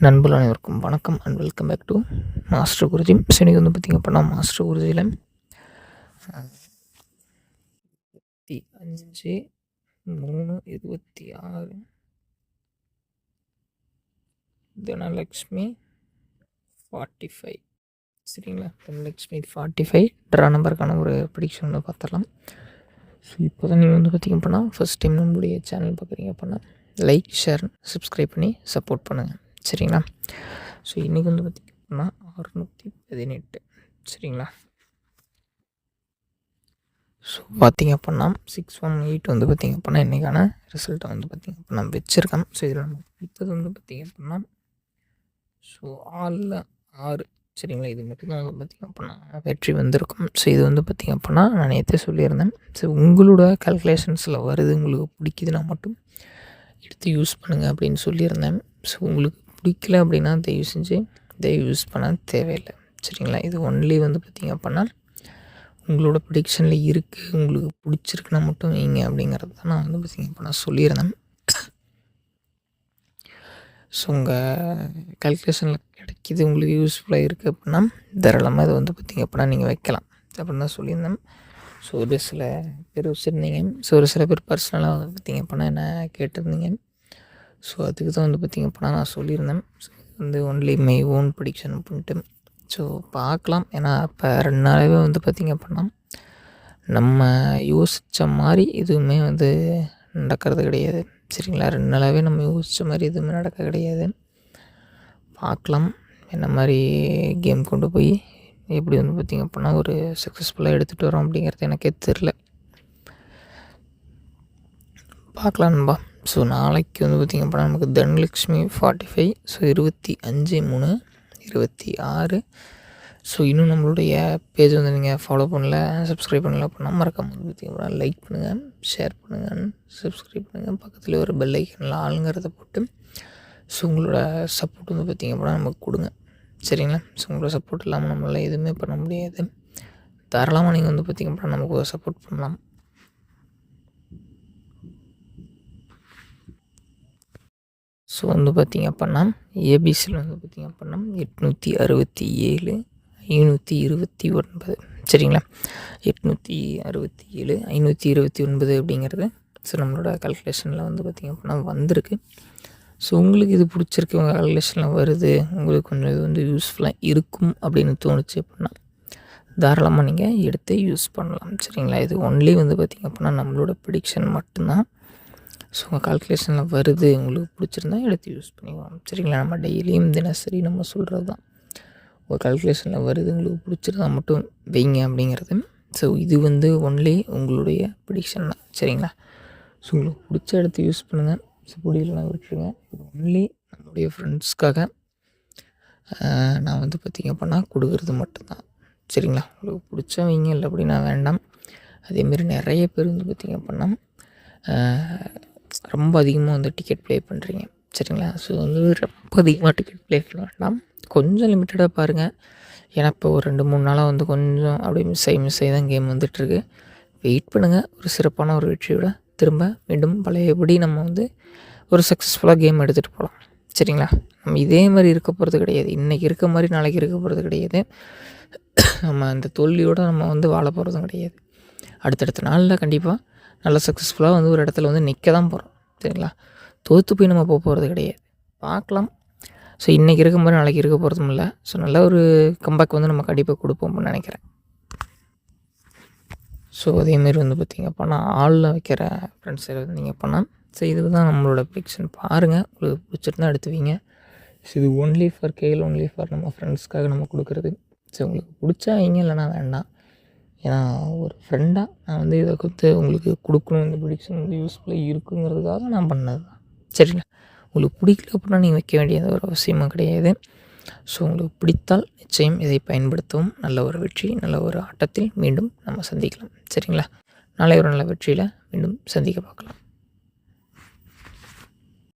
நண்பர்கள் அனைவருக்கும் வணக்கம் and welcome back to master Guruji. இன்னைக்கு வந்து பார்த்திங்க அப்படின்னா மாஸ்டர் குருஜியில் 5/3/26 தனலக்ஷ்மி 45 சரிங்களா. தனலக்ஷ்மி 45 ட்ரா நம்பருக்கான ஒரு ப்ரெடிக்ஷன் வந்து பார்த்துடலாம். ஸோ இப்போ தான் நீங்கள் வந்து பார்த்திங்க அப்படின்னா ஃபஸ்ட் டைம் நம்மளுடைய சேனல் பார்க்குறீங்க அப்படின்னா லைக் ஷேர் சப்ஸ்கிரைப் பண்ணி சப்போர்ட் பண்ணுங்கள் சரிங்களா. ஸோ இன்றைக்கி வந்து பார்த்திங்க அப்படின்னா 618 சரிங்களா. ஸோ பார்த்திங்க அப்படின்னா 618 வந்து பார்த்திங்க அப்படின்னா இன்றைக்கான ரிசல்ட்டை வந்து பார்த்திங்க அப்படின்னா வச்சுருக்கேன். ஸோ இதில் நம்ம கொடுத்தது வந்து பார்த்திங்க அப்படின்னா ஸோ 6 சரிங்களா. இது மட்டும்தான் வந்து பார்த்திங்க அப்படின்னா வெற்றி வந்திருக்கும். ஸோ இது வந்து பார்த்திங்க அப்படின்னா நான் நேற்றே சொல்லியிருந்தேன். ஸோ உங்களோட கால்குலேஷன்ஸில் வருது, உங்களுக்கு பிடிக்குதுன்னா மட்டும் எடுத்து யூஸ் பண்ணுங்கள் அப்படின்னு சொல்லியிருந்தேன். ஸோ உங்களுக்கு பிடிக்கல அப்படின்னா தயவு செஞ்சு இதை யூஸ் பண்ண தேவையில்லை சரிங்களா. இது ஒன்லி வந்து பார்த்திங்க அப்படின்னா உங்களோட ப்ரெடிக்ஷனில் இருக்குது, உங்களுக்கு பிடிச்சிருக்குன்னா மட்டும் வைங்க அப்படிங்கிறது தான் நான் வந்து பார்த்திங்க அப்படின்னா சொல்லியிருந்தேன். ஸோ உங்கள் கால்குலேஷனில் கிடைக்கிது, உங்களுக்கு யூஸ்ஃபுல்லாக இருக்குது அப்படின்னா தாராளமாக இதை வந்து பார்த்திங்க அப்படின்னா நீங்கள் வைக்கலாம் அப்படின்னு தான் சொல்லியிருந்தேன். ஸோ ஒரு சில பேர் வச்சுருந்தீங்க. ஸோ ஒரு சில பேர் பர்சனலாக வந்து பார்த்திங்க அப்படின்னா என்ன கேட்டிருந்தீங்க. ஸோ அதுக்கு தான் வந்து பார்த்திங்க அப்படின்னா நான் சொல்லியிருந்தேன். ஸோ வந்து ஒன்லி மை ஓன் ப்ரெடிக்ஷன் அப்படின்ட்டு. ஸோ பார்க்கலாம். ஏன்னா இப்போ 2 நாளாகவே வந்து பார்த்திங்க அப்படின்னா நம்ம யோசித்த மாதிரி எதுவுமே வந்து நடக்கிறது கிடையாது சரிங்களா. 2 நாளாகவே நம்ம யோசித்த மாதிரி எதுவுமே நடக்க கிடையாது. பார்க்கலாம் என்ன மாதிரி கேம் கொண்டு போய் எப்படி வந்து பார்த்திங்க அப்படின்னா ஒரு சக்ஸஸ்ஃபுல்லாக எடுத்துகிட்டு வரோம் அப்படிங்கிறது எனக்கே தெரில. பார்க்கலாம் நண்பா. ஸோ நாளைக்கு வந்து பார்த்திங்க அப்படின்னா நமக்கு தனலக்ஷ்மி 45 ஸோ 25/3/26. ஸோ இன்னும் நம்மளுடைய பேஜ் வந்து நீங்கள் ஃபாலோ பண்ணல, சப்ஸ்கிரைப் பண்ணல அப்படின்னா மறக்காம வந்து பார்த்திங்க அப்படின்னா லைக் பண்ணுங்கள், ஷேர் பண்ணுங்கள், சப்ஸ்கிரைப் பண்ணுங்கள். பக்கத்தில் ஒரு பெல் ஐக்கனில் ஆளுங்கிறத போட்டு ஸோ உங்களோட சப்போர்ட் வந்து பார்த்திங்க அப்படின்னா நமக்கு கொடுங்க சரிங்களா. ஸோ உங்களோட சப்போர்ட் இல்லாமல் நம்மளால் எதுவுமே பண்ண முடியாது. தாராளமாக நீங்கள் வந்து பார்த்திங்க அப்படின்னா நமக்கு சப்போர்ட் பண்ணலாம். ஸோ வந்து பார்த்திங்க அப்படின்னா ஏபிசியில் வந்து பார்த்திங்க அப்படின்னா 867 529 சரிங்களா. 867 529 அப்படிங்கிறது ஸோ நம்மளோட கால்குலேஷனில் வந்து பார்த்திங்க அப்படின்னா வந்திருக்கு. ஸோ உங்களுக்கு இது பிடிச்சிருக்கு, உங்கள் கால்குலேஷனில் வருது, உங்களுக்கு கொஞ்சம் இது வந்து யூஸ்ஃபுல்லாக இருக்கும் அப்படின்னு தோணுச்சு அப்படின்னா தாராளமாக நீங்கள் எடுத்து யூஸ் பண்ணலாம் சரிங்களா. இது ஒன்லி வந்து பார்த்திங்க அப்படின்னா நம்மளோட ப்ரெடிக்ஷன் மட்டும்தான். ஸோ உங்கள் கால்குலேஷனில் வருது, உங்களுக்கு பிடிச்சிருந்தா எடுத்து யூஸ் பண்ணிக்கலாம் சரிங்களா. நம்ம டெய்லியும் தினசரி நம்ம சொல்கிறது தான், உங்கள் கால்குலேஷனில் வருது, உங்களுக்கு பிடிச்சிருந்தா மட்டும் வைங்க அப்படிங்கிறது. ஸோ இது வந்து ஒன்லி உங்களுடைய ப்ரெடிக்ஷன் தான் சரிங்களா. ஸோ உங்களுக்கு பிடிச்ச எடுத்து யூஸ் பண்ணுங்கள். ஸோ பிடிக்கலனா விட்டுருங்க. இது ஒன்லி நம்மளுடைய ஃப்ரெண்ட்ஸ்க்காக நான் வந்து பார்த்திங்க அப்படின்னா கொடுக்குறது மட்டும்தான் சரிங்களா. உங்களுக்கு பிடிச்ச வைங்க, இல்லை அப்படின்னா வேண்டாம். அதேமாரி நிறைய பேர் வந்து பார்த்திங்க அப்படின்னா ரொம்ப அதிகமாக வந்து டிக்கெட் ப்ளே பண்ணுறீங்க சரிங்களா. ஸோ வந்து ரொம்ப அதிகமாக டிக்கெட் ப்ளே பண்ண வேண்டாம், கொஞ்சம் லிமிட்டடாக பாருங்கள். ஏன்னா இப்போ ஒரு 2-3 நாளாக வந்து கொஞ்சம் அப்படியே மிஸ் ஆகி தான் கேம் வந்துட்டுருக்கு. வெயிட் பண்ணுங்கள், ஒரு சிறப்பான ஒரு வெற்றியோட திரும்ப மீண்டும் பழையபடி நம்ம வந்து ஒரு சக்ஸஸ்ஃபுல்லாக கேம் எடுத்துகிட்டு போகலாம் சரிங்களா. நம்ம இதே மாதிரி இருக்க போகிறது கிடையாது, இன்றைக்கி இருக்க மாதிரி நாளைக்கு இருக்க போகிறது கிடையாது. நம்ம அந்த தோல்வியோடு நம்ம வந்து வாழ போகிறதும் கிடையாது. அடுத்தடுத்த நாளில் கண்டிப்பாக நல்ல சக்ஸஸ்ஃபுல்லாக வந்து ஒரு இடத்துல வந்து நிற்க தான் போகிறோம் சரிங்களா. தோற்று போய் நம்ம போகிறது கிடையாது. பார்க்கலாம். ஸோ இன்றைக்கி இருக்க மாதிரி நாளைக்கு இருக்க போகிறதும் இல்லை. ஸோ நல்ல ஒரு கம்பேக் வந்து நம்ம கண்டிப்பாக கொடுப்போம்னு நினைக்கிறேன். ஸோ அதேமாரி வந்து பார்த்திங்க அப்படின்னா ஆளில் வைக்கிற ஃப்ரெண்ட்ஸ் வந்து நீங்கள் பண்ணால் ஸோ இது தான் நம்மளோட ப்ரெடிக்ஷன். பாருங்கள், உங்களுக்கு பிடிச்சிருந்தா எடுத்து வைங்க. ஸோ இது only for girl, only for நம்ம ஃப்ரெண்ட்ஸ்க்காக நம்ம கொடுக்குறது. ஸோ உங்களுக்கு பிடிச்சா வைங்க, இல்லைனா வேண்டாம். ஏன்னா ஒரு ஃப்ரெண்டாக நான் வந்து இதை கொடுத்து உங்களுக்கு கொடுக்கணும், இந்த ப்ரெடிக்ஷன் வந்து யூஸ்ஃபுல்லாக இருக்குங்கிறதுக்காக நான் பண்ணது தான் சரிங்களா. உங்களுக்கு பிடிக்கல அப்படின்னா நீங்கள் வைக்க வேண்டியது ஒரு அவசியமாக கிடையாது. ஸோ உங்களுக்கு பிடித்தால் நிச்சயம் இதை பயன்படுத்தவும். நல்ல ஒரு வெற்றி, நல்ல ஒரு ஆட்டத்தில் மீண்டும் நம்ம சந்திக்கலாம் சரிங்களா. நாளை ஒரு நல்ல வெற்றியில் மீண்டும் சந்திக்க பார்க்கலாம்.